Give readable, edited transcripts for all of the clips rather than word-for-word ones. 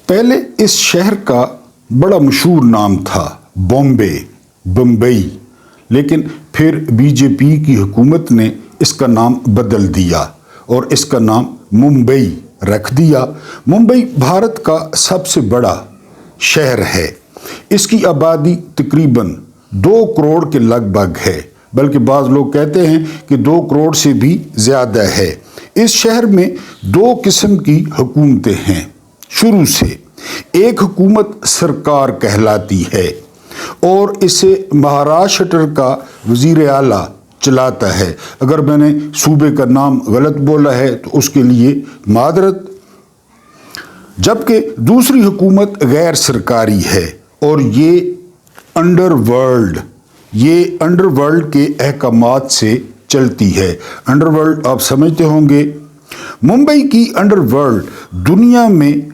पहले इस शहर का बड़ा मशहूर नाम था बॉम्बे, बम्बई, लेकिन फिर बीजेपी की हुकूमत ने इसका नाम बदल दिया और इसका नाम मुंबई रख दिया। मुंबई भारत का सबसे बड़ा शहर है। इसकी आबादी तकरीबन 2 करोड़ के लगभग है, बल्कि बाज़ लोग कहते हैं कि 2 करोड़ से भी ज़्यादा है। इस शहर में 2 किस्म की हुकूमतें हैं। शुरू से एक हुकूमत सरकार कहलाती है और इसे महाराष्ट्र का वज़ीर आला चलाता है। अगर मैंने सूबे का नाम गलत बोला है तो उसके लिए मादरत। जबकि दूसरी हुकूमत गैर सरकारी है और ये अंडरवर्ल्ड के अहकामात से चलती है। अंडरवर्ल्ड आप समझते होंगे। मुंबई की अंडरवर्ल्ड दुनिया में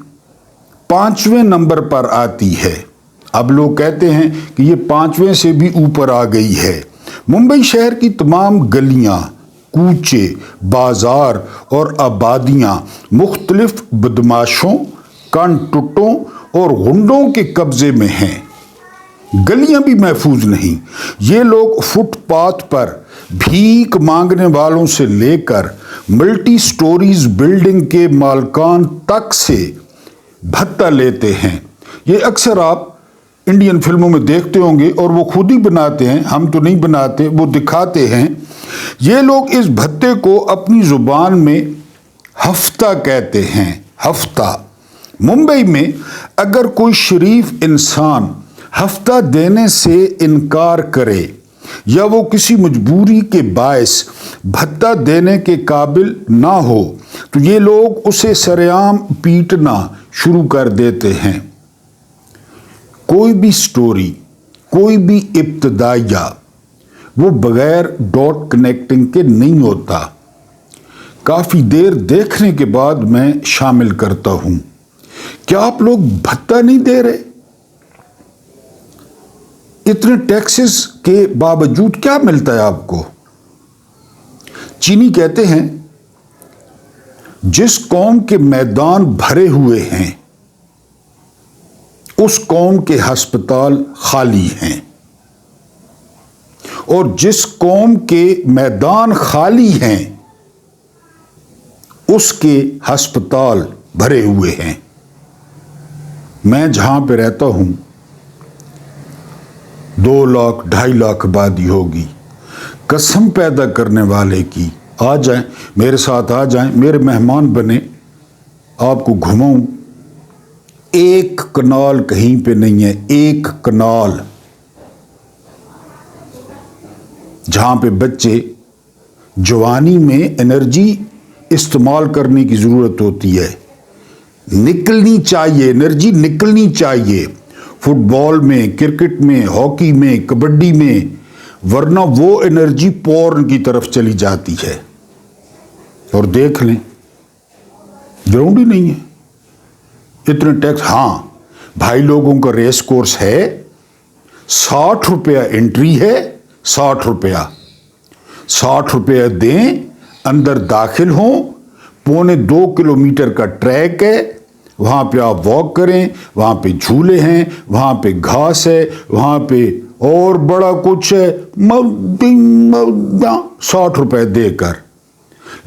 5वें नंबर पर आती है। अब लोग कहते हैं कि ये 5वें से भी ऊपर आ गई है। मुंबई शहर की तमाम गलियां, कूचे, बाजार और आबादियां मुख्तलिफ बदमाशों, कानटुटों और गुंडों के कब्जे में हैं। गलियां भी महफूज नहीं। ये लोग फुटपाथ पर भीख मांगने वालों से लेकर मल्टी स्टोरीज बिल्डिंग के मालकान तक से भत्ता लेते हैं। ये अक्सर आप इंडियन फिल्मों में देखते होंगे और वो खुद ही बनाते हैं, हम तो नहीं बनाते, वो दिखाते हैं। ये लोग इस भत्ते को अपनी जुबान में हफ्ता कहते हैं। हफ्ता। मुंबई में अगर कोई शरीफ इंसान हफ्ता देने से इनकार करे या वो किसी मजबूरी के बायस भत्ता देने के काबिल ना हो तो ये लोग उसे सरेआम पीटना शुरू कर देते हैं। कोई भी स्टोरी, कोई भी इब्तदाइया वो बगैर डॉट कनेक्टिंग के नहीं होता। काफ़ी देर देखने के बाद मैं शामिल करता हूँ। क्या आप लोग भत्ता नहीं दे रहे? इतने टैक्सेस के बावजूद क्या मिलता है आपको? चीनी कहते हैं जिस कौम के मैदान भरे हुए हैं उस कौम के अस्पताल खाली हैं, और जिस कौम के मैदान खाली हैं उसके अस्पताल भरे हुए हैं। मैं जहां पे रहता हूं 2 लाख 2.5 लाख आबादी होगी। कसम पैदा करने वाले की, आ जाएं मेरे साथ, आ जाएं मेरे मेहमान बने, आपको घुमाऊं। 1 कनाल कहीं पे नहीं है। 1 कनाल जहां पे बच्चे जवानी में एनर्जी इस्तेमाल करने की जरूरत होती है, निकलनी चाहिए, एनर्जी निकलनी चाहिए। फुटबॉल में, क्रिकेट में, हॉकी में, कबड्डी में, वरना वो एनर्जी पोर्न की तरफ चली जाती है। और देख लें ग्राउंड ही नहीं है। इतने टैक्स। हाँ भाई, लोगों का रेस कोर्स है, 60 रुपया एंट्री है। 60 रुपया, 60 रुपया दें, अंदर दाखिल हों। 1.25 किलोमीटर का ट्रैक है, वहाँ पे आप वॉक करें, वहाँ पे झूले हैं, वहाँ पे घास है, वहाँ पे और बड़ा कुछ है। 60 रुपए देकर।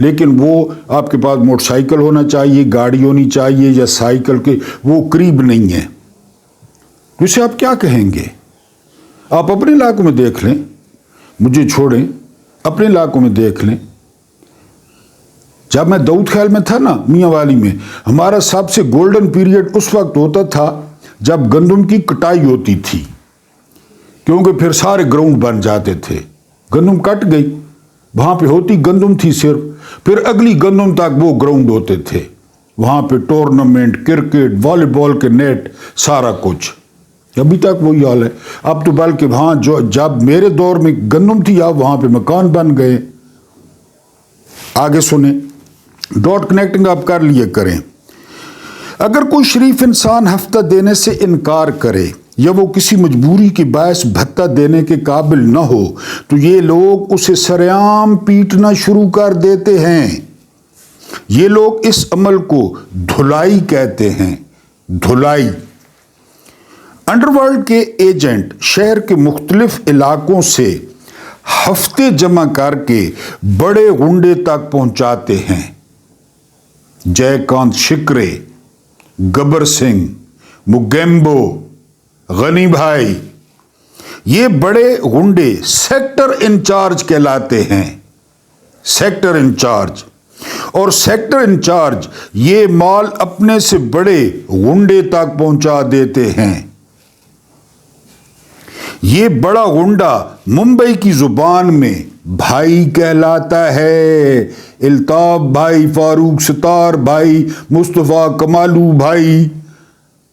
लेकिन वो आपके पास मोटरसाइकिल होना चाहिए, गाड़ी होनी चाहिए या साइकिल के, वो करीब नहीं है। तो इसे आप क्या कहेंगे? आप अपने इलाकों में देख लें, मुझे छोड़ें, अपने इलाकों में देख लें। जब मैं दाऊद ख्याल में था ना, मियाँ वाली में, हमारा सबसे गोल्डन पीरियड उस वक्त होता था जब गंदम की कटाई होती थी, क्योंकि फिर सारे ग्राउंड बन जाते थे। गंदम कट गई, वहाँ पे होती गंदम थी सिर्फ, फिर अगली गंदम तक वो ग्राउंड होते थे। वहाँ पे टूर्नामेंट, क्रिकेट, वॉलीबॉल के नेट, सारा कुछ। अभी तक वही हाल है। अब तो बल्कि वहाँ जो जब मेरे दौर में गंदम थी, अब वहाँ पे मकान बन गए। आगे सुने, डॉट कनेक्टिंग आप कर लिए करें। अगर कोई शरीफ इंसान हफ्ता देने से इनकार करे या वो किसी मजबूरी के बायस भत्ता देने के काबिल न हो तो ये लोग उसे सरेआम पीटना शुरू कर देते हैं। ये लोग इस अमल को धुलाई कहते हैं। धुलाई। अंडरवर्ल्ड के एजेंट शहर के मुख्तलिफ इलाकों से हफ्ते जमा करके बड़े गुंडे तक पहुंचाते हैं। जयकांत शिकरे, गब्बर सिंह, मुगेम्बो, गनी भाई, ये बड़े गुंडे सेक्टर इंचार्ज कहलाते हैं। Sector in charge. और सेक्टर इंचार्ज ये माल अपने से बड़े गुंडे तक पहुंचा देते हैं। ये बड़ा गुंडा मुंबई की जुबान में भाई कहलाता है। इल्ताफ भाई, फारूक सतार भाई, मुस्तफ़ा कमालू भाई,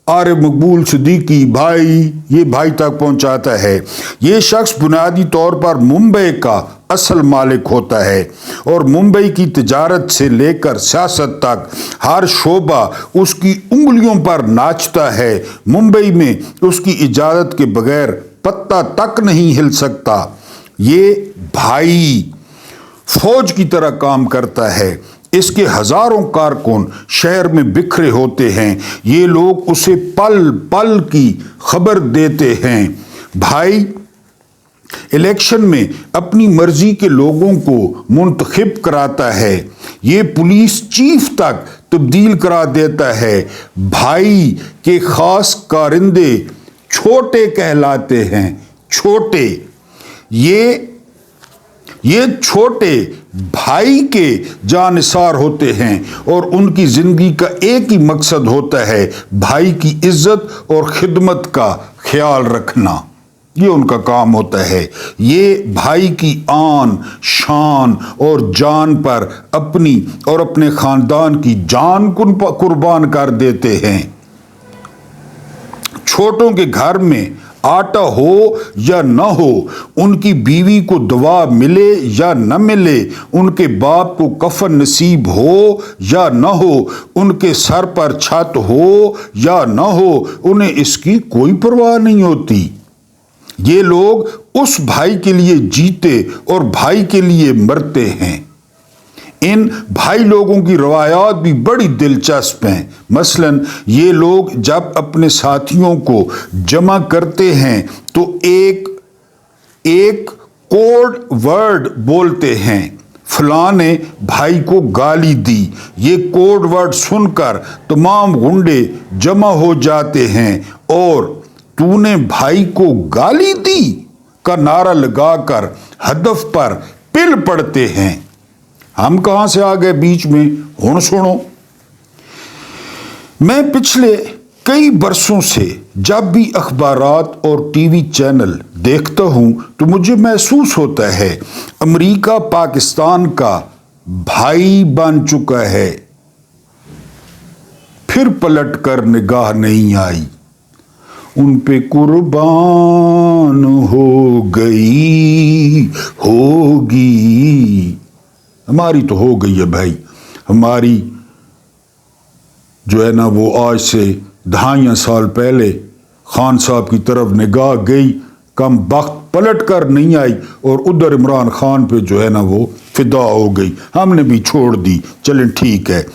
आरिफ मकबूल सिद्दीकी भाई, ये भाई तक पहुंचाता है। ये शख्स बुनियादी तौर पर मुंबई का असल मालिक होता है और मुंबई की तिजारत से लेकर सियासत तक हर शोबा उसकी उंगलियों पर नाचता है। मुंबई में उसकी इजाज़त के बगैर पत्ता तक नहीं हिल सकता। ये भाई फौज की तरह काम करता है। इसके हजारों कारकुन शहर में बिखरे होते हैं। ये लोग उसे पल पल की खबर देते हैं। भाई इलेक्शन में अपनी मर्जी के लोगों को मुंतखब कराता है। ये पुलिस चीफ तक तब्दील करा देता है। भाई के खास कारिंदे छोटे कहलाते हैं। छोटे। ये छोटे भाई के जानिसार होते हैं और उनकी जिंदगी का एक ही मकसद होता है, भाई की इज्जत और खिदमत का ख्याल रखना। ये उनका काम होता है। ये भाई की आन, शान और जान पर अपनी और अपने खानदान की जान कुर्बान कर देते हैं। छोटों के घर में आटा हो या न हो, उनकी बीवी को दवा मिले या न मिले, उनके बाप को कफन नसीब हो या न हो, उनके सर पर छत हो या न हो, उन्हें इसकी कोई परवाह नहीं होती। ये लोग उस भाई के लिए जीते और भाई के लिए मरते हैं। इन भाई लोगों की रवायात भी बड़ी दिलचस्प हैं। मसलन ये लोग जब अपने साथियों को जमा करते हैं तो एक कोड वर्ड बोलते हैं। फलां ने भाई को गाली दी। ये कोड वर्ड सुनकर तमाम गुंडे जमा हो जाते हैं और तूने भाई को गाली दी का नारा लगाकर हदफ पर पिल पड़ते हैं। हम कहां से आ गए बीच में, हुण सुनो। मैं पिछले कई बरसों से जब भी अखबारात और टीवी चैनल देखता हूं तो मुझे महसूस होता है अमेरिका पाकिस्तान का भाई बन चुका है। फिर पलट कर निगाह नहीं आई, उन पे कुर्बान हो गई होगी। हमारी तो हो गई है भाई। हमारी जो है ना वो आज से दहाइयां साल पहले खान साहब की तरफ निगाह गई, कम वक्त पलट कर नहीं आई और उधर इमरान खान पे जो है ना वो फिदा हो गई। हमने भी छोड़ दी, चलें ठीक है।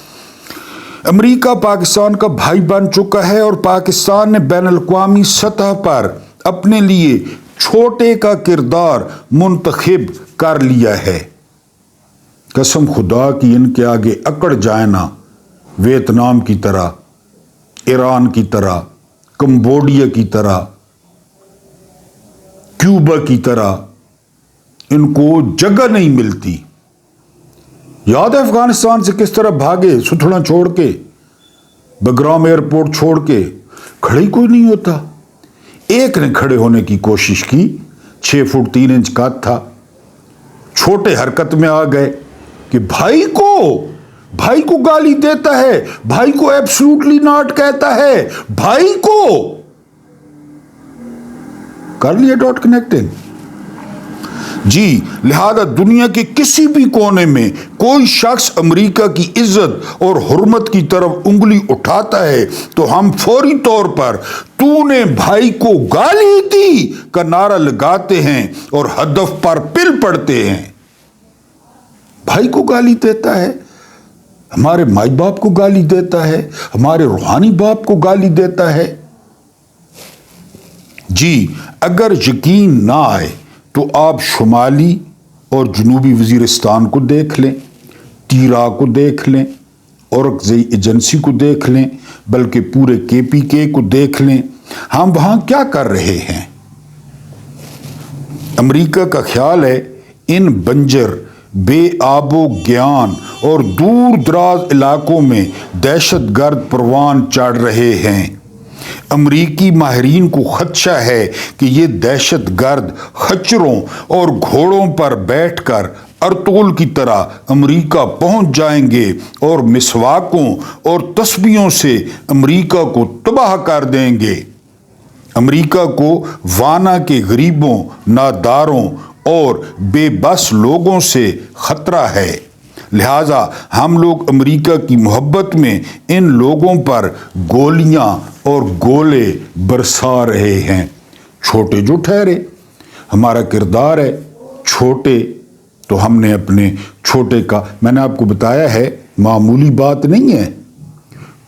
अमेरिका पाकिस्तान का भाई बन चुका है और पाकिस्तान ने बैनुल-अक़वामी सतह पर अपने लिए छोटे का किरदार मुंतखब कर लिया है। कसम खुदा की इनके आगे अकड़ जाए ना, वियतनाम की तरह, ईरान की तरह, कंबोडिया की तरह, क्यूबा की तरह इनको जगह नहीं मिलती। याद है अफगानिस्तान से किस तरह भागे, सुथड़ा छोड़ के, बगराम एयरपोर्ट छोड़ के। खड़े कोई नहीं होता। एक ने खड़े होने की कोशिश की, 6 फुट 3 इंच का था, छोटे हरकत में आ गए कि भाई को गाली देता है, भाई को एब्सोल्युटली नॉट कहता है, भाई को कर लिया डॉट कनेक्टिंग जी। लिहाजा दुनिया के किसी भी कोने में कोई शख्स अमेरिका की इज्जत और हुर्मत की तरफ उंगली उठाता है तो हम फौरी तौर पर तूने भाई को गाली दी का नारा लगाते हैं और हदफ पर पिल पड़ते हैं। भाई को गाली देता है, ہمارے مائی باپ کو گالی دیتا ہے، ہمارے روحانی باپ کو گالی دیتا ہے۔ جی اگر یقین نہ آئے تو آپ شمالی اور جنوبی وزیرستان کو دیکھ لیں، تیرا کو دیکھ لیں، اورکزئی ایجنسی کو دیکھ لیں، بلکہ پورے KPK کو دیکھ لیں۔ ہم وہاں کیا کر رہے ہیں؟ امریکہ کا خیال ہے ان بنجر، بے آب و گیان اور دور دراز علاقوں میں دہشت گرد پروان چڑھ رہے ہیں۔ امریکی ماہرین کو خدشہ ہے کہ یہ دہشت گرد خچروں اور گھوڑوں پر بیٹھ کر ارطغرل کی طرح امریکہ پہنچ جائیں گے اور مسواکوں اور تسبیحوں سے امریکہ کو تباہ کر دیں گے۔ امریکہ کو وانا کے غریبوں، ناداروں اور بے بس لوگوں سے خطرہ ہے، لہذا ہم لوگ امریکہ کی محبت میں ان لوگوں پر گولیاں اور گولے برسا رہے ہیں۔ چھوٹے جو ٹھہرے، ہمارا کردار ہے چھوٹے، تو ہم نے اپنے چھوٹے کا، میں نے آپ کو بتایا ہے معمولی بات نہیں ہے۔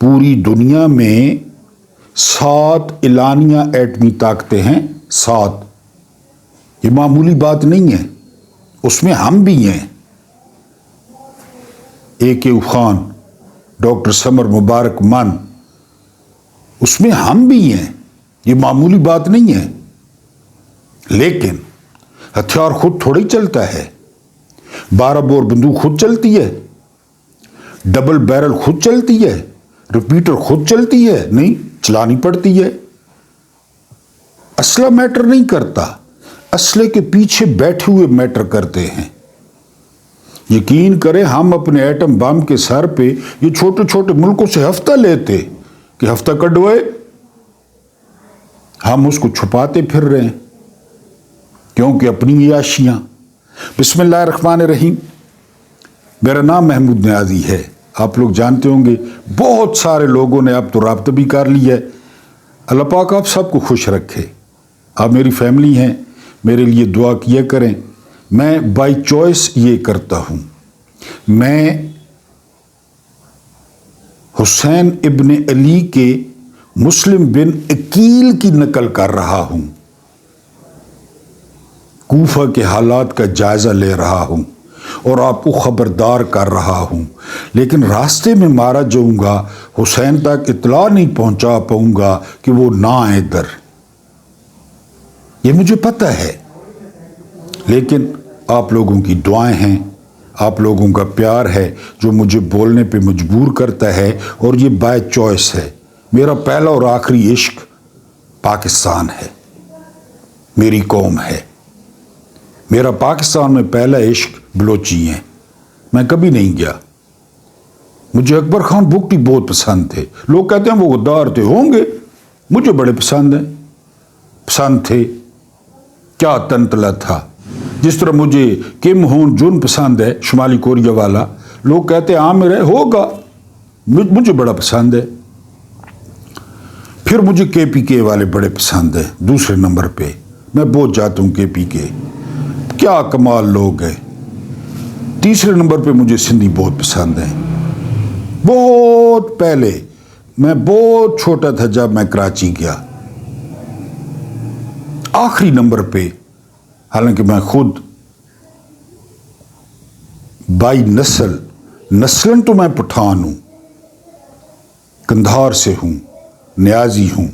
پوری دنیا میں 7 اعلانیہ ایٹمی طاقتیں ہیں، 7، یہ معمولی بات نہیں ہے، اس میں ہم بھی ہیں۔ AK خان، ڈاکٹر سمر مبارک من، اس میں ہم بھی ہیں، یہ معمولی بات نہیں ہے۔ لیکن ہتھیار خود تھوڑی چلتا ہے، 12 بور بندوق خود چلتی ہے، ڈبل بیرل خود چلتی ہے، ریپیٹر خود چلتی ہے؟ نہیں، چلانی پڑتی ہے۔ اسلحہ میٹر نہیں کرتا، اسلحے کے پیچھے بیٹھے ہوئے میٹر کرتے ہیں۔ یقین کریں ہم اپنے ایٹم بم کے سر پہ یہ چھوٹے چھوٹے ملکوں سے ہفتہ لیتے کہ ہفتہ کڈوائے، ہم اس کو چھپاتے پھر رہے ہیں کیونکہ اپنی عیاشیاں۔ بسم اللہ الرحمن الرحیم۔ میرا نام محمود نیازی ہے، آپ لوگ جانتے ہوں گے، بہت سارے لوگوں نے اب تو رابطہ بھی کر لیا ہے۔ اللہ پاک آپ سب کو خوش رکھے، آپ میری فیملی ہیں، میرے لیے دعا کیا کریں۔ میں بائی چوائس یہ کرتا ہوں، میں حسین ابن علی کے مسلم بن عقیل کی نقل کر رہا ہوں، کوفہ کے حالات کا جائزہ لے رہا ہوں اور آپ کو خبردار کر رہا ہوں، لیکن راستے میں مارا جاؤں گا، حسین تک اطلاع نہیں پہنچا پاؤں گا کہ وہ نہ آئے ادھر، یہ مجھے پتہ ہے۔ لیکن آپ لوگوں کی دعائیں ہیں، آپ لوگوں کا پیار ہے جو مجھے بولنے پہ مجبور کرتا ہے، اور یہ بائی چوائس ہے۔ میرا پہلا اور آخری عشق پاکستان ہے، میری قوم ہے۔ میرا پاکستان میں پہلا عشق بلوچی ہیں، میں کبھی نہیں گیا۔ مجھے اکبر خان بگٹی بہت پسند تھے، لوگ کہتے ہیں وہ غدار تھے، ہوں گے، مجھے بڑے پسند ہیں، پسند تھے۔ کیا تنتلا تھا، جس طرح مجھے کم ہون جون پسند ہے، شمالی کوریا والا، لوگ کہتے ہیں عامر ہے، ہوگا، مجھے بڑا پسند ہے۔ پھر مجھے KPK والے بڑے پسند ہیں، دوسرے نمبر پہ میں بہت جاتا ہوں KPK، کیا کمال لوگ ہیں۔ تیسرے نمبر پہ مجھے سندھی بہت پسند ہیں۔ بہت پہلے میں بہت چھوٹا تھا جب میں کراچی گیا۔ آخری نمبر پہ، حالانکہ میں خود بائی نسلن تو میں پٹھان ہوں، کندھار سے ہوں، نیازی ہوں،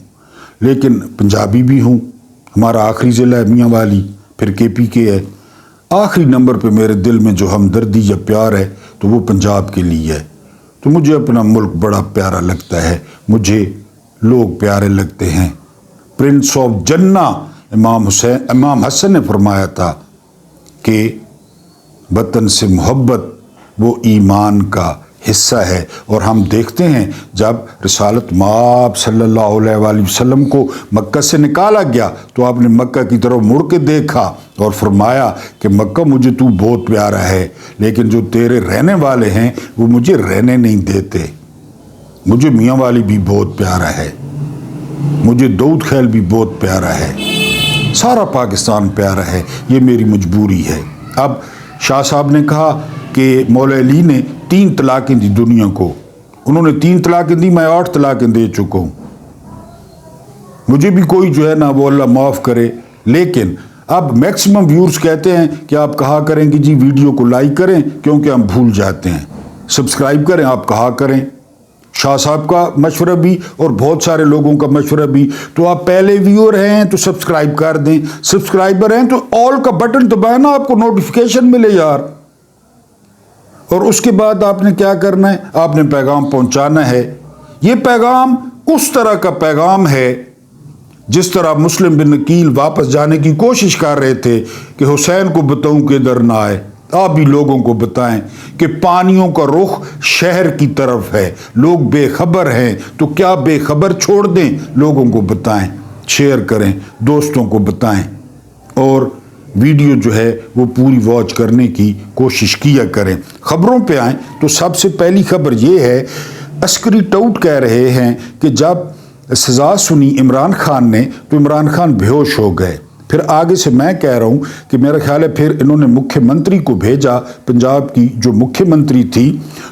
لیکن پنجابی بھی ہوں۔ ہمارا آخری ضلع ہے میاں والی، پھر KPK ہے۔ آخری نمبر پہ میرے دل میں جو ہمدردی یا پیار ہے تو وہ پنجاب کے لیے ہے۔ تو مجھے اپنا ملک بڑا پیارا لگتا ہے، مجھے لوگ پیارے لگتے ہیں۔ پرنس آف جنہ امام حسن نے فرمایا تھا کہ وطن سے محبت وہ ایمان کا حصہ ہے، اور ہم دیکھتے ہیں جب رسالت مآب صلی اللہ علیہ وآلہ وسلم کو مکہ سے نکالا گیا تو آپ نے مکہ کی طرف مڑ کے دیکھا اور فرمایا کہ مکہ مجھے تو بہت پیارا ہے، لیکن جو تیرے رہنے والے ہیں وہ مجھے رہنے نہیں دیتے۔ مجھے میاں والی بھی بہت پیارا ہے، مجھے دودھ خیل بھی بہت پیارا ہے، سارا پاکستان پیارا ہے، یہ میری مجبوری ہے۔ اب شاہ صاحب نے کہا کہ مولا علی نے 3 तलाक़ें दी दुनिया को। उन्होंने 3 तलाक़ें दी, मैं 8 तलाक़ें दे चुका हूँ। मुझे भी कोई जो है ना वो अल्लाह माफ़ करे, लेकिन अब मैक्सिमम व्यूअर्स कहते हैं कि आप कहा करें कि जी वीडियो को लाइक करें, क्योंकि हम भूल जाते हैं। सब्सक्राइब करें, आप कहा करें। शाह साहब का मशवरा भी और बहुत सारे लोगों का मशवरा भी। तो आप पहले व्यूअर हैं तो सब्सक्राइब कर दें, सब्सक्राइबर हैं तो ऑल का बटन दबाएं ना, आपको नोटिफिकेशन मिले यार। और उसके बाद आपने क्या करना है, आपने पैगाम पहुंचाना है। ये पैगाम उस तरह का पैगाम है जिस तरह मुस्लिम बिन नकील वापस जाने की कोशिश कर रहे थे कि हुसैन को बताऊं कि इधर ना आए। आप भी लोगों को बताएं कि पानियों का रुख शहर की तरफ है, लोग बेखबर हैं, तो क्या बेखबर छोड़ दें? लोगों को बताएं, शेयर करें, दोस्तों को बताएं और वीडियो जो है वो पूरी वॉच करने की कोशिश किया करें। खबरों पे आएँ तो सबसे पहली खबर ये है, अस्करी टाउट कह रहे हैं कि जब सज़ा सुनी इमरान खान ने तो इमरान खान बेहोश हो गए। फिर आगे से मैं कह रहा हूँ कि मेरा ख्याल है फिर इन्होंने मुख्यमंत्री को भेजा, पंजाब की जो मुख्यमंत्री थी,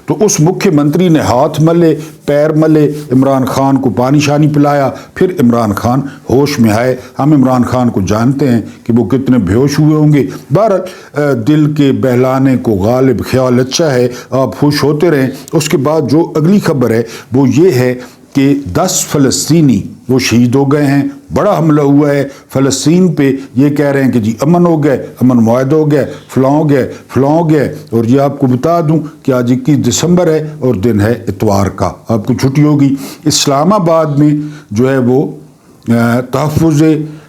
तो उस मुख्यमंत्री ने हाथ मले, पैर मले, इमरान खान को पानी शानी पिलाया, फिर इमरान खान होश में आए। हम इमरान खान को जानते हैं कि वो कितने बेहोश हुए होंगे। बहरहाल दिल के बहलाने को गालिब ख्याल अच्छा है, आप खुश होते रहें। उसके बाद जो अगली खबर है वो ये है कि 10 फ़लस्तीनी वो शहीद हो गए हैं। बड़ा हमला हुआ है फ़लस्तीन पे, ये कह रहे हैं कि जी अमन हो गए, अमन मुआहदा हो गया, फलां हो गया, फलां हो गया। और ये आपको बता दूं कि आज 21 दिसंबर है और दिन है इतवार का, आपको छुट्टी होगी। इस्लामाबाद में जो है वो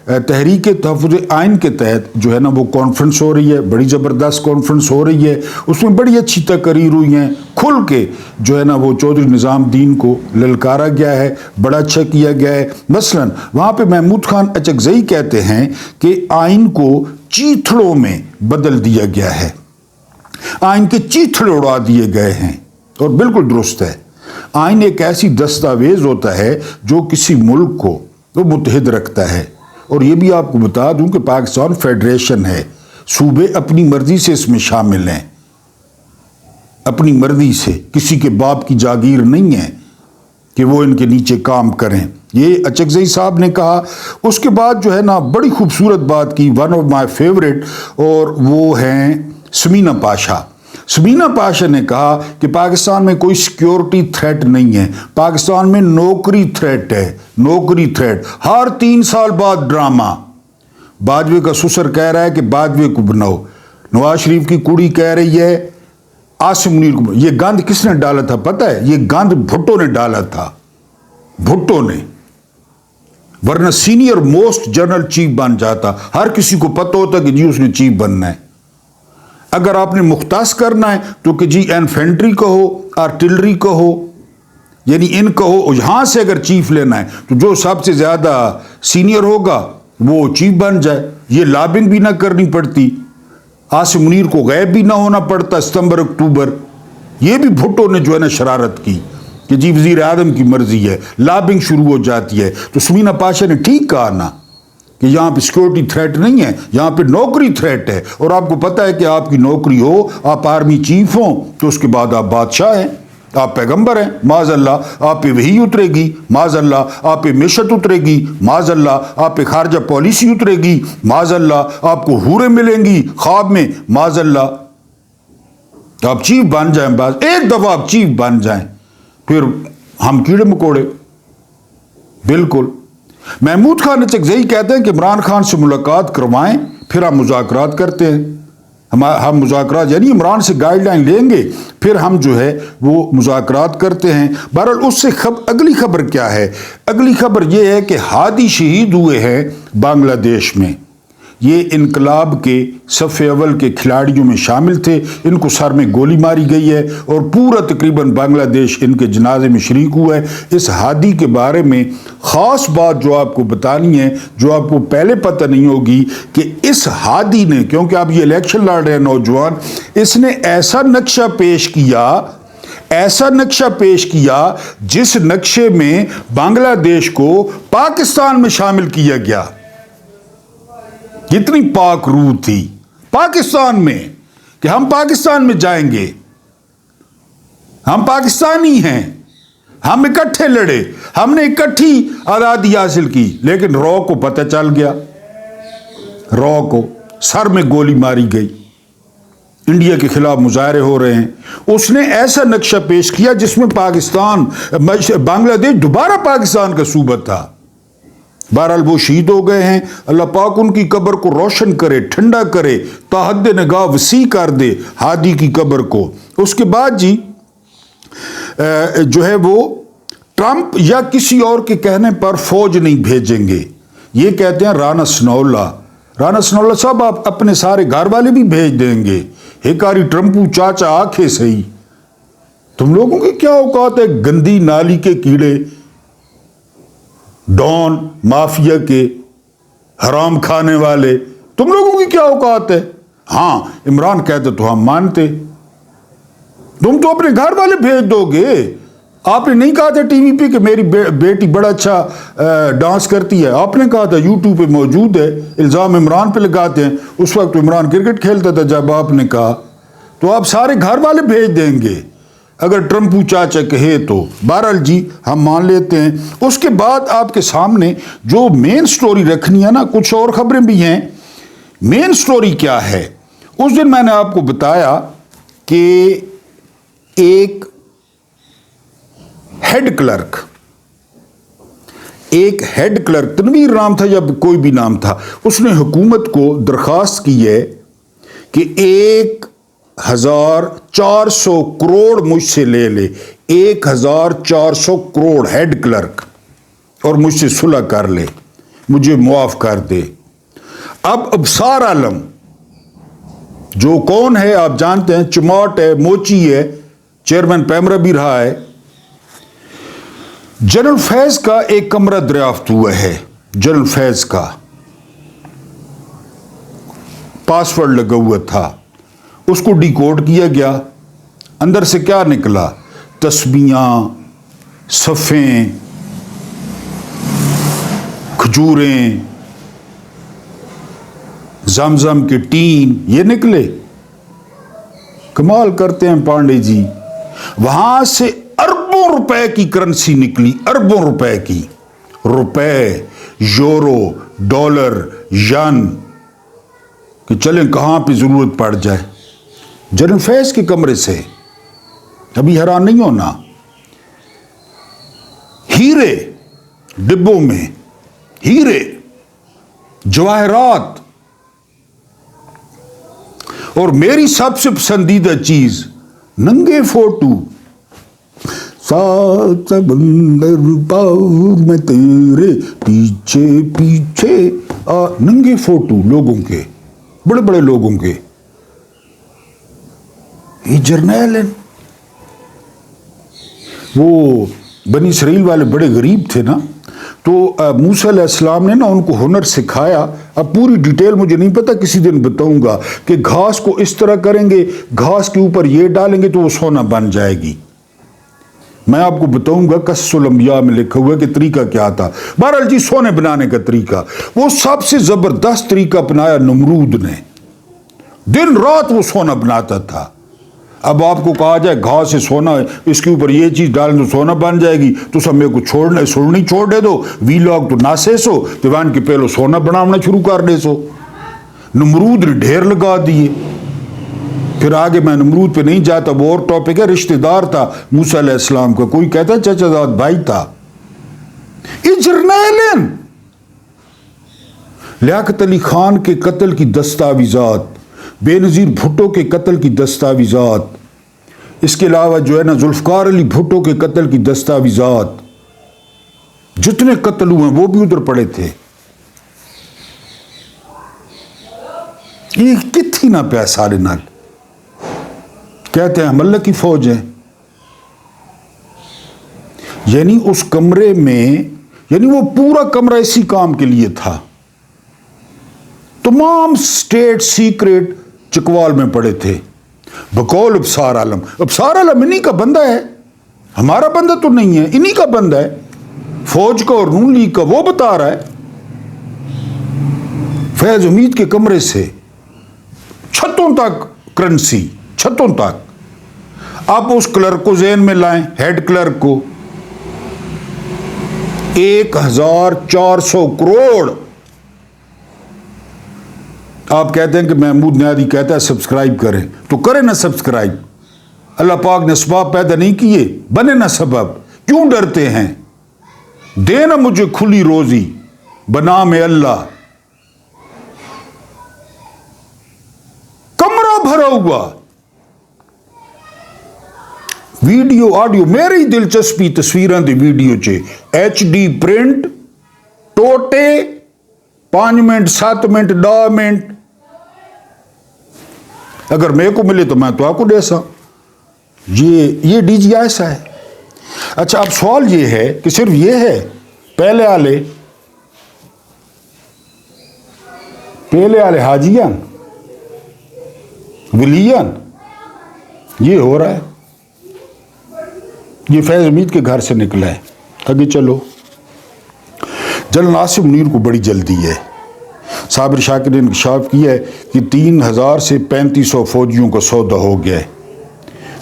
तहरीक तहफ़्फ़ुज़ आइन के तहत जो है ना वो कॉन्फ्रेंस हो रही है, बड़ी ज़बरदस्त कॉन्फ्रेंस हो रही है। उसमें बड़ी अच्छी तकरीर हुई हैं, खुल के जो है ना वो चौधरी निज़ामुद्दीन को ललकारा गया है, बड़ा अच्छा किया गया है। मसलन वहाँ पे महमूद खान अचकज़ई कहते हैं कि आइन को चीथड़ों में बदल दिया गया है, आइन के चीथड़े उड़ा दिए गए हैं, और बिल्कुल दुरुस्त है। आइन एक ऐसी दस्तावेज़ होता है जो किसी मुल्क को वो मुत्तहिद रखता है। और ये भी आपको बता दूं कि पाकिस्तान फेडरेशन है, सूबे अपनी मर्जी से इसमें शामिल हैं, अपनी मर्जी से, किसी के बाप की जागीर नहीं है कि वो इनके नीचे काम करें। ये अचकज़ई साहब ने कहा। उसके बाद जो है ना बड़ी खूबसूरत बात की, वन ऑफ माय फेवरेट, और वो हैं समीना पाशा। समीना पाशा ने कहा कि पाकिस्तान में कोई सिक्योरिटी थ्रेट नहीं है, पाकिस्तान में नौकरी थ्रेट है, नौकरी थ्रेट। हर 3 साल बाद ड्रामा। बाजवे का ससुर कह रहा है कि बाजवे को बनाओ, नवाज शरीफ की कुड़ी कह रही है आसिम मुनीर को। ये गंद किसने डाला था पता है? ये गंद भुट्टो ने डाला था, भुट्टो ने, वरना सीनियर मोस्ट जनरल चीफ बन जाता। हर किसी को पता होता कि जी उसने चीफ बनना है। अगर आपने मुख्तास करना है तो कि जी इन्फेंट्री कहो, आर्टिलरी कहो, यानी इन कहो, यहां से अगर चीफ लेना है तो जो सबसे ज्यादा सीनियर होगा वो चीफ बन जाए। ये लॉबिंग भी ना करनी पड़ती, आसिम मुनीर को गायब भी ना होना पड़ता सितंबर अक्टूबर। ये भी भुट्टो ने जो है ना शरारत की कि जी वजीर आजम की मर्जी है, लॉबिंग शुरू हो जाती है। तो समीना पाशा ने ठीक कहा ना कि यहाँ पे सिक्योरिटी थ्रेट नहीं है, यहाँ पे नौकरी थ्रेट है। और आपको पता है कि आपकी नौकरी हो, आप आर्मी चीफ हो, तो उसके बाद आप बादशाह हैं, आप पैगंबर हैं, माज़अल्लाह आप पे वही उतरेगी, माज़अल्लाह आप पे मिशत उतरेगी, माज़अल्लाह आप पे खारजा पॉलिसी उतरेगी, माज़अल्लाह आपको हूरें मिलेंगी ख्वाब में, माज़अल्लाह आप चीफ बन जाएं। बस एक दफा आप चीफ बन जाएं, फिर हम कीड़े मकोड़े। बिल्कुल। महमूद खान अचकज़ई कहते हैं कि इमरान खान से मुलाकात करवाएं, फिर हम मुज़ाकरात करते हैं। हम मुज़ाकरात यानी इमरान से गाइडलाइन लेंगे, फिर हम जो है वो मुज़ाकरात करते हैं। बहरहाल उससे अगली खबर क्या है? अगली खबर ये है कि हादी शहीद हुए हैं बांग्लादेश में। ये इनकलाब के सफ़े अव्वल के खिलाड़ियों में शामिल थे, इनको सर में गोली मारी गई है और पूरा तकरीबन बांग्लादेश इनके जनाजे में शरीक हुआ है। इस हादी के बारे में ख़ास बात जो आपको बतानी है, जो आपको पहले पता नहीं होगी, कि इस हादी ने, क्योंकि आप ये इलेक्शन लड़ रहे हैं नौजवान, इसने ऐसा नक्शा पेश किया जिस नक्शे में बांग्लादेश को पाकिस्तान में शामिल किया गया। कितनी पाक रूह थी पाकिस्तान में कि हम पाकिस्तान में जाएंगे। हम पाकिस्तानी हैं, हम इकट्ठे लड़े, हमने इकट्ठी आज़ादी हासिल की, लेकिन रॉ को पता चल गया, रॉ को सर में गोली मारी गई। इंडिया के खिलाफ मुजाहरे हो रहे हैं। उसने ऐसा नक्शा पेश किया जिसमें पाकिस्तान, बांग्लादेश दोबारा पाकिस्तान का सूबा था। बहरहाल वो शहीद हो गए हैं। अल्लाह पाक उनकी कब्र को रोशन करे, ठंडा करे, ताहद्द निगाह वसी कर दे हादी की कब्र को। उसके बाद जी जो है वो ट्रंप या किसी और के कहने पर फौज नहीं भेजेंगे, ये कहते हैं राना सनौल्ला। राना सनौल्ला साहब आप अपने सारे घर वाले भी भेज देंगे। हेकारी ट्रंपू चाचा आंखें सही, तुम लोगों की क्या औकात है? गंदी नाली के कीड़े, डॉन माफिया के हराम खाने वाले, तुम लोगों की क्या औकात है? हाँ, इमरान कहते तो हम मानते, तुम तो अपने घर वाले भेज दोगे। आपने नहीं कहा था टीवी पे कि मेरी बेटी बड़ा अच्छा डांस करती है, आपने कहा था, यूट्यूब पे मौजूद है। इल्ज़ाम इमरान पे लगाते हैं। उस वक्त इमरान क्रिकेट खेलता था जब आपने कहा, तो आप सारे घर वाले भेज देंगे अगर ट्रंपू चाचा कहे तो। बहरहाल जी हम मान लेते हैं। उसके बाद आपके सामने जो मेन स्टोरी रखनी है ना, कुछ और खबरें भी हैं। मेन स्टोरी क्या है? उस दिन मैंने आपको बताया कि एक हेड क्लर्क तनवीर नाम था या कोई भी नाम था, उसने हुकूमत को दरखास्त की है कि 1400 करोड़ मुझसे ले ले, 1400 करोड़ हेड क्लर्क, और मुझसे सुलह कर ले, मुझे मुआफ कर दे। अब अबसार आलम जो कौन है आप जानते हैं, चमाट है, मोची है, चेयरमैन पैमरा भी रहा है। जनरल फैज का एक कमरा दरियाफ्त हुआ है। जनरल फैज का पासवर्ड लगा हुआ था, उसको डिकोड किया गया। अंदर से क्या निकला? तस्बीहां, सफ़ें, खजूरें, जमजम के टीन, ये निकले। कमाल करते हैं पांडे जी। वहां से अरबों रुपए की करेंसी निकली, अरबों रुपए की, रुपए, यूरो, डॉलर, यन, कि चलें कहां पे जरूरत पड़ जाए। जनरल फैज के कमरे से, अभी हैरान नहीं होना। हीरे डिब्बों में, हीरे, जवाहरात, और मेरी सबसे पसंदीदा चीज नंगे फोटो। सात समंदर पार में तेरे पीछे पीछे नंगे फोटो लोगों के, बड़े बड़े लोगों के। ये जर्नैल है। वो बनी इसराइल वाले बड़े गरीब थे ना, तो मूसा अलैहिस्सलाम ने ना उनको हुनर सिखाया। अब पूरी डिटेल मुझे नहीं पता, किसी दिन बताऊंगा कि घास को इस तरह करेंगे, घास के ऊपर ये डालेंगे तो वो सोना बन जाएगी। मैं आपको बताऊंगा कससुल अंबिया में लिखा हुआ कि तरीका क्या था। बहरहाल जी सोने बनाने का तरीका, वो सबसे जबरदस्त तरीका अपनाया नमरूद ने। दिन रात वो सोना बनाता था। अब आपको कहा जाए घास से सोना, इसके ऊपर ये चीज डालें तो सोना बन जाएगी, तो सब मेरे को छोड़ने सुननी छोड़ दे दो। वी लोग तो नासे सो दीवान के पहले सोना बनाना शुरू कर दे सो। नमरूद ने ढेर लगा दिए। फिर आगे मैं नमरूद पे नहीं जाता, वो और टॉपिक है। रिश्तेदार था मूसा अलैहिस्सलाम का, कोई कहता चाचाजाद भाई था। ये जर्नैलन लियाकत अली खान के कत्ल की दस्तावेजात, बेनज़ीर भुट्टो के कत्ल की दस्तावेजात, इसके अलावा जो है ना जुल्फ़कार अली भुट्टो के कत्ल की दस्तावेजात, जितने कत्ल हुए वो भी उधर पड़े थे। ये कितनी ना प्या सारे नाल कहते हैं हम अल्लाह की फौज है। यानी उस कमरे में, यानी वो पूरा कमरा इसी काम के लिए था। तमाम स्टेट सीक्रेट चकवाल में पड़े थे बकौल अबसार आलम। अबसार आलम इन्हीं का बंदा है, हमारा बंदा तो नहीं है, इन्हीं का बंदा है। फौज का और नून लीग का वो बता रहा है। फैज उम्मीद के कमरे से छतों तक करेंसी, छतों तक। आप उस क्लर्क को ज़हन में लाएं, हेड क्लर्क को, 1400 करोड़। आप कहते हैं कि महमूद नियाज़ी कहता है सब्सक्राइब करें, तो करें ना सब्सक्राइब। अल्लाह पाक ने असबाब पैदा नहीं किए, बने ना सबब। क्यों डरते हैं? देना मुझे खुली रोजी बनाम अल्लाह। कमरा भरा हुआ, वीडियो ऑडियो, मेरी दिलचस्पी तस्वीरां दी वीडियो च HD प्रिंट टोटे 5 मिनट 7 मिनट 10 मिनट। अगर मेरे को मिले तो मैं तो आपको दे सा। ये DJI ऐसा है। अच्छा, अब सवाल ये है कि सिर्फ ये है पहले आले हाजियान विलियन, ये हो रहा है। ये फैज उम्मीद के घर से निकला है। आगे चलो। जनरल आसिम मुनीर को बड़ी जल्दी है। साबिर शाकिर ने इंकशाफ किया है कि 3000 से 3500 फौजियों का सौदा हो गया है।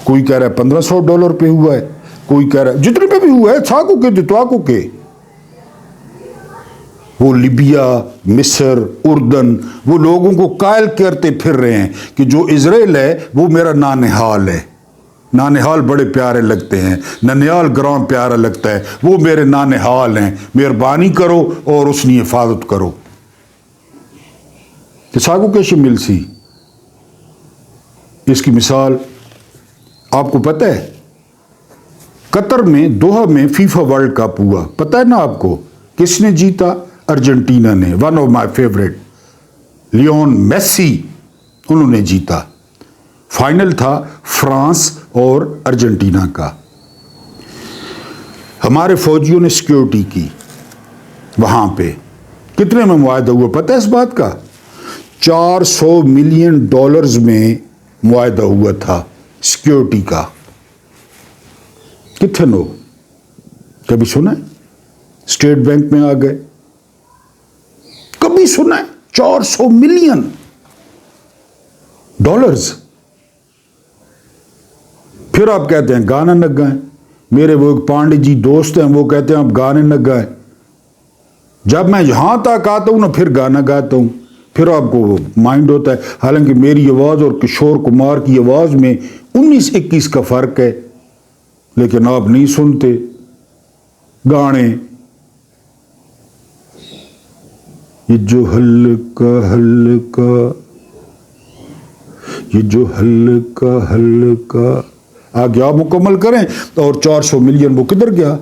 कोई कह रहा है $1500 पे हुआ है, कोई कह रहा है जितने पे भी हुआ है, छाकू के दितवाकू के। वो लिबिया, मिस्र, उर्दन, वो लोगों को कायल करते फिर रहे हैं कि जो इजराइल है वो मेरा नानिहाल है। नानिहाल बड़े प्यारे लगते हैं, ननिहाल ग्राम प्यारा लगता है, वो मेरे नानिहाल हैं, मेहरबानी करो और उसकी हिफाजत करो। कि सागू कैसे मिलसी, इसकी मिसाल आपको पता है? कतर में दोहा में फीफा वर्ल्ड कप हुआ, पता है ना आपको? किसने जीता? अर्जेंटीना ने। One of my favourite, Lionel Messi, उन्होंने जीता। फाइनल था फ्रांस और अर्जेंटीना का। हमारे फौजियों ने सिक्योरिटी की वहां पे। कितने में मुआहदा हुआ पता है इस बात का? $400 मिलियन में मुआहदा हुआ था सिक्योरिटी का। कितने लोग कभी सुना है? स्टेट बैंक में आ गए, कभी सुना है? $400 मिलियन। फिर आप कहते हैं गाना न गाएं। मेरे वो एक पांडे जी दोस्त हैं, वो कहते हैं आप गाने न गाएं। जब मैं यहां तक आता हूं ना फिर गाना गाता हूं, फिर आपको माइंड होता है। हालांकि मेरी आवाज और किशोर कुमार की आवाज में 19-21 का फर्क है, लेकिन आप नहीं सुनते गाने। ये जो हल्का हल्का, ये जो हल्का हल्का, आगे आप मुकम्मल करें। और 400 मिलियन वो किधर गया?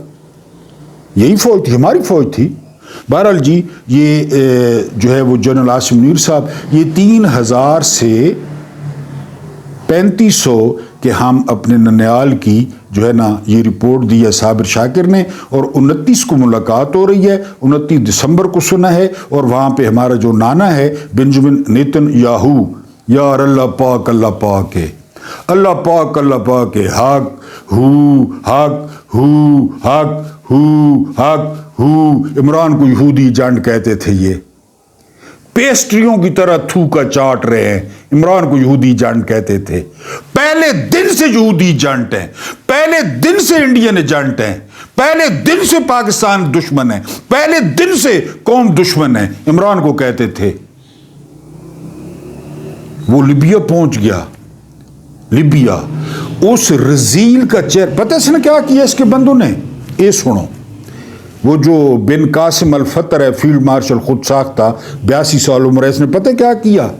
यही फौज थी, हमारी फौज थी। बहरहाल जी, ये जो है वो जनरल आसिम मुनीर साहब, ये 3000 से 3500 के हम अपने ननियाल की जो है ना ये रिपोर्ट दी है साबिर शाकिर ने, और 29 को मुलाकात हो रही है। 29 दिसंबर को सुना है, और वहाँ पे हमारा जो नाना है बेंजामिन नेतन्याहू, यार अल्लाह पाक है, अल्लाह पाक है, हक हू। इमरान को यहूदी एजेंट कहते थे। ये पेस्ट्रियों की तरह थूका चाट रहे हैं। इमरान को यहूदी एजेंट कहते थे। पहले दिन से यहूदी एजेंट हैं, पहले दिन से इंडियन एजेंट हैं, पहले दिन से पाकिस्तान दुश्मन है, पहले दिन से कौम दुश्मन है। इमरान को कहते थे। वो लिबिया पहुंच गया। लिबिया उस रजील का चेहरा, पता है इसने क्या किया इसके बंदों ने? ये सुनो। वो जो बिन कासिम अल फतर है, फील्ड मार्शल खुद साख्ता, 82 साल उम्र है, इसने पता क्या किया?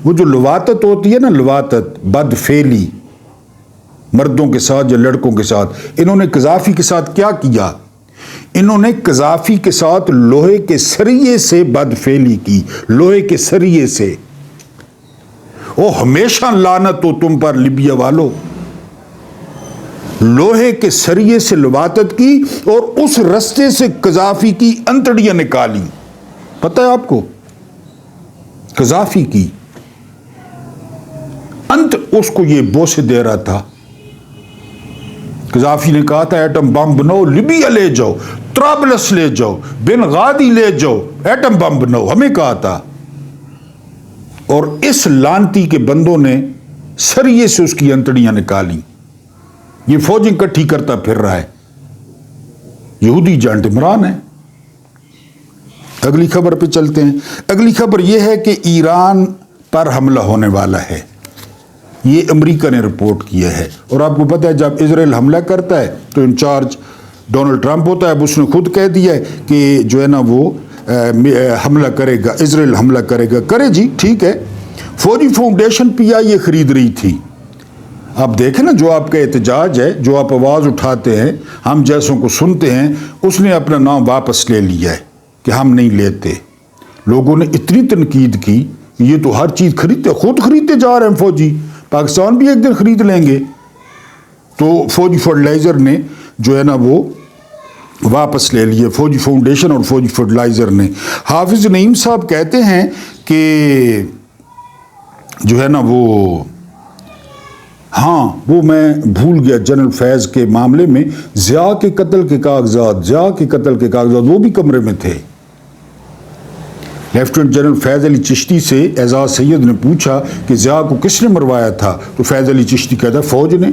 वो जो लवातत होती है ना, लवातत, बदफेली मर्दों के साथ या लड़कों के साथ, इन्होंने कज़ाफी के साथ क्या किया? इन्होंने कज़ाफी के साथ लोहे के सरिये से बदफेली की, लोहे के सरिये से। ओ हमेशा लानत हो तुम पर लिबिया वालों। लोहे के सरिये से लवातत की और उस रस्ते से कज़ाफी की अंतड़ियां निकाली। पता है आपको? कज़ाफी की अंत उसको ये बोसे दे रहा था। कज़ाफी ने कहा था एटम बम बनाओ, लिबिया ले जाओ, त्राबलस ले जाओ, बिन गादी ले जाओ, एटम बम बनाओ, हमें कहा था। और इस लानती के बंदों ने सरिये से उसकी अंतड़ियां निकाली। یہ فوجیں اکٹھی کرتا پھر رہا ہے، یہودی ایجنٹ عمران ہے۔ اگلی خبر پہ چلتے ہیں۔ اگلی خبر یہ ہے کہ ایران پر حملہ ہونے والا ہے، یہ امریکہ نے رپورٹ کیا ہے۔ اور آپ کو پتہ ہے جب اسرائیل حملہ کرتا ہے تو انچارج ڈونلڈ ٹرمپ ہوتا ہے، اب اس نے خود کہہ دیا ہے کہ جو ہے نا وہ حملہ کرے گا، اسرائیل حملہ کرے گا، کرے جی ٹھیک ہے۔ فوجی فاؤنڈیشن PIA خرید رہی تھی۔ آپ دیکھیں نا، جو آپ کا احتجاج ہے، جو آپ آواز اٹھاتے ہیں، ہم جیسوں کو سنتے ہیں، اس نے اپنا نام واپس لے لیا ہے کہ ہم نہیں لیتے۔ لوگوں نے اتنی تنقید کی، یہ تو ہر چیز خریدتے، خود خریدتے جا رہے ہیں فوجی، پاکستان بھی ایک دن خرید لیں گے۔ تو فوجی فرٹیلائزر نے جو ہے نا وہ واپس لے لیے، فوجی فاؤنڈیشن اور فوجی فرٹیلائزر نے۔ حافظ نعیم صاحب کہتے ہیں کہ جو ہے نا وہ ہاں وہ میں بھول گیا جنرل فیض کے معاملے میں، ضیاء کے قتل کے کاغذات وہ بھی کمرے میں تھے۔ لیفٹیننٹ جنرل فیض علی چشتی سے اعزاز سید نے پوچھا کہ ضیاء کو کس نے مروایا تھا، تو فیض علی چشتی کہتا ہے فوج نے۔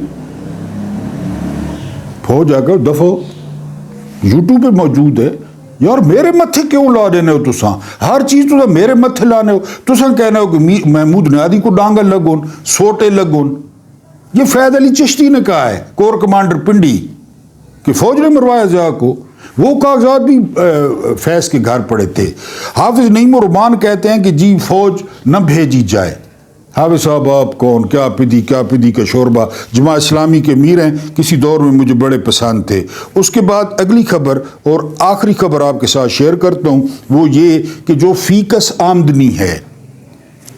فوج آ کر دفعہ یوٹیوب پہ موجود ہے۔ یار میرے متھے کیوں لا دینے ہو تساں، ہر چیز تو میرے متھے لانے ہو، تساں کہنے ہو کہ محمود نیادی کو ڈانگا لگن، سوٹے لگن۔ یہ فیض علی چشتی نے کہا ہے، کور کمانڈر پنڈی، کہ فوج نے مروایا ضیاء کو۔ وہ کاغذات بھی فیض کے گھر پڑے تھے۔ حافظ نعیم الرحمان کہتے ہیں کہ جی فوج نہ بھیجی جائے۔ حافظ صاحب آپ کون، کیا پدی کا شوربہ، جماعت اسلامی کے امیر ہیں، کسی دور میں مجھے بڑے پسند تھے۔ اس کے بعد اگلی خبر اور آخری خبر آپ کے ساتھ شیئر کرتا ہوں، وہ یہ کہ جو فیکس آمدنی ہے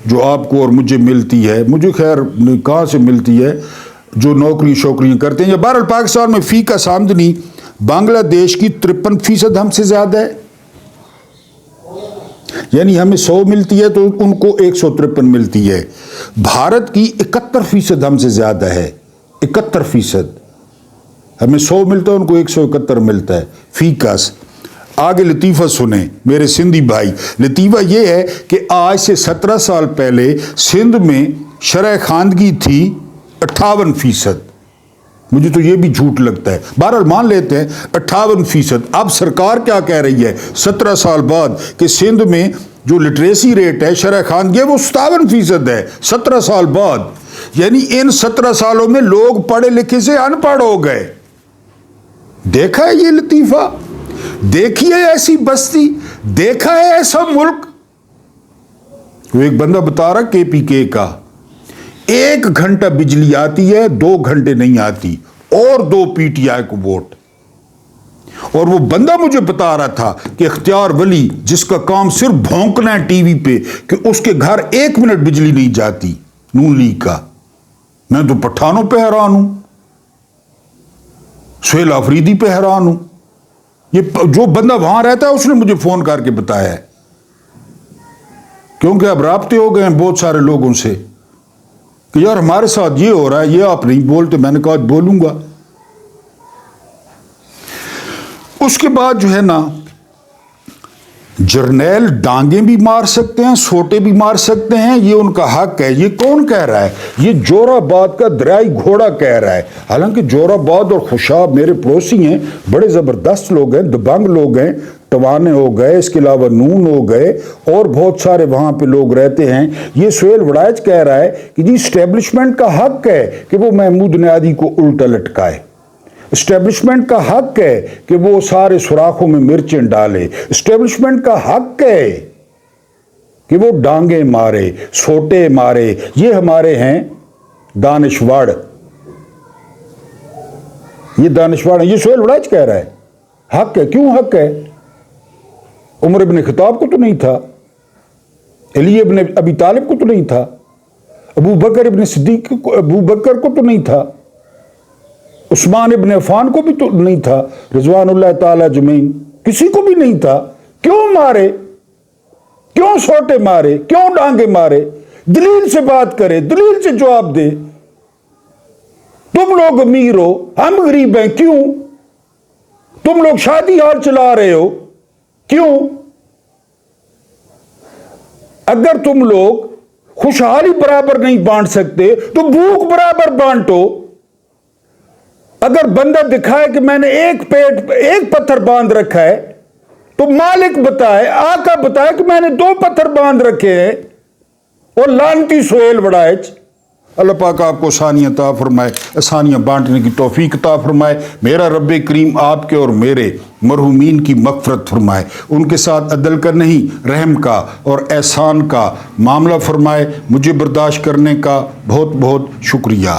جو آپ کو اور مجھے ملتی ہے، مجھے خیر کہاں سے ملتی ہے، جو شوکریاں کرتے ہیں، یا بہرحال پاکستان میں فیکس آمدنی بنگلہ دیش کی 53% ہم سے زیادہ ہے۔ یعنی ہمیں 100 ملتی ہے تو ان کو 153 ملتی ہے۔ بھارت کی 71% ہم سے زیادہ ہے، 71%۔ ہمیں 100 ملتا ہے، ان کو 171 ملتا ہے فیکس۔ آگے لطیفہ سنیں میرے سندھی بھائی، لطیفہ یہ ہے کہ آج سے 17 سال پہلے سندھ میں شرح خواندگی تھی 58%۔ مجھے تو یہ بھی جھوٹ لگتا ہے، بہرحال مان لیتے ہیں 58%۔ اب سرکار کیا کہہ رہی ہے 17 سال بعد کہ سندھ میں جو لٹریسی ریٹ ہے، شرح خواندگی ہے، وہ 57% ہے 17 سال بعد۔ یعنی ان 17 سالوں میں لوگ پڑھے لکھے سے ان پڑھ ہو گئے۔ دیکھا ہے یہ لطیفہ، دیکھی ہے ایسی بستی، دیکھا ہے ایسا ملک۔ وہ ایک بندہ بتا رہا KPK کا، 1 گھنٹہ بجلی آتی ہے، 2 گھنٹے نہیں آتی، اور 2 PTI کو ووٹ۔ اور وہ بندہ مجھے بتا رہا تھا کہ اختیار ولی، جس کا کام صرف بھونکنا ہے ٹی وی پہ، کہ اس کے گھر 1 منٹ بجلی نہیں جاتی، نون لیگ کا۔ میں تو پٹھانوں پہ حیران ہوں، سہیل آفریدی پہ حیران ہوں۔ یہ جو بندہ وہاں رہتا ہے اس نے مجھے فون کر کے بتایا ہے، کیونکہ اب رابطے ہو گئے ہیں بہت سارے لوگوں سے کہ یار ہمارے ساتھ یہ ہو رہا ہے، یہ آپ نہیں بولتے۔ میں نے کہا بولوں گا۔ اس کے بعد جو ہے نا، جرنیل ڈانگیں بھی مار سکتے ہیں، سوٹے بھی مار سکتے ہیں، یہ ان کا حق ہے۔ یہ کون کہہ رہا ہے؟ یہ جوراباد کا دریائی گھوڑا کہہ رہا ہے۔ حالانکہ جوراباد اور خوشاب میرے پڑوسی ہیں، بڑے زبردست لوگ ہیں، دبنگ لوگ ہیں، ٹوانے ہو گئے، اس کے علاوہ نون ہو گئے، اور بہت سارے وہاں پہ لوگ رہتے ہیں۔ یہ سہیل وڑائچ کہہ رہا ہے کہ جی اسٹیبلشمنٹ کا حق ہے کہ وہ محمود نیادی کو الٹا لٹکائے، اسٹیبلشمنٹ کا حق ہے کہ وہ سارے سوراخوں میں مرچیں ڈالے، اسٹیبلشمنٹ کا حق ہے کہ وہ ڈانگیں مارے، سوٹے مارے۔ یہ ہمارے ہیں دانشور، یہ دانشور ہیں۔ یہ سہیل وڑائچ کہہ رہا ہے حق ہے۔ کیوں حق ہے؟ عمر ابن خطاب کو تو نہیں تھا، علی ابن ابی طالب کو تو نہیں تھا، ابو بکر ابن صدیق ابو بکر کو تو نہیں تھا، عثمان ابن عفان کو بھی تو نہیں تھا، رضوان اللہ تعالی اجمعین، کسی کو بھی نہیں تھا۔ کیوں مارے؟ کیوں سوٹے مارے؟ کیوں ڈانگے مارے؟ دلیل سے بات کرے، دلیل سے جواب دے۔ تم لوگ امیر ہو، ہم غریب ہیں، کیوں؟ تم لوگ شادی ہال چلا رہے ہو، کیوں؟ اگر تم لوگ خوشحالی برابر نہیں بانٹ سکتے تو بھوک برابر بانٹو۔ اگر بندہ دکھائے کہ میں نے ایک پتھر باندھ رکھا ہے تو مالک بتائے، آقا بتائے کہ میں نے 2 پتھر باندھ رکھے ہیں، اور لعنتی سہیل بڑھائے۔ اللہ پاک آپ کو آسانیاں عطا فرمائے، آسانیاں بانٹنے کی توفیق عطا فرمائے۔ میرا رب کریم آپ کے اور میرے مرحومین کی مغفرت فرمائے، ان کے ساتھ عدل کا نہیں رحم کا اور احسان کا معاملہ فرمائے۔ مجھے برداشت کرنے کا بہت بہت شکریہ۔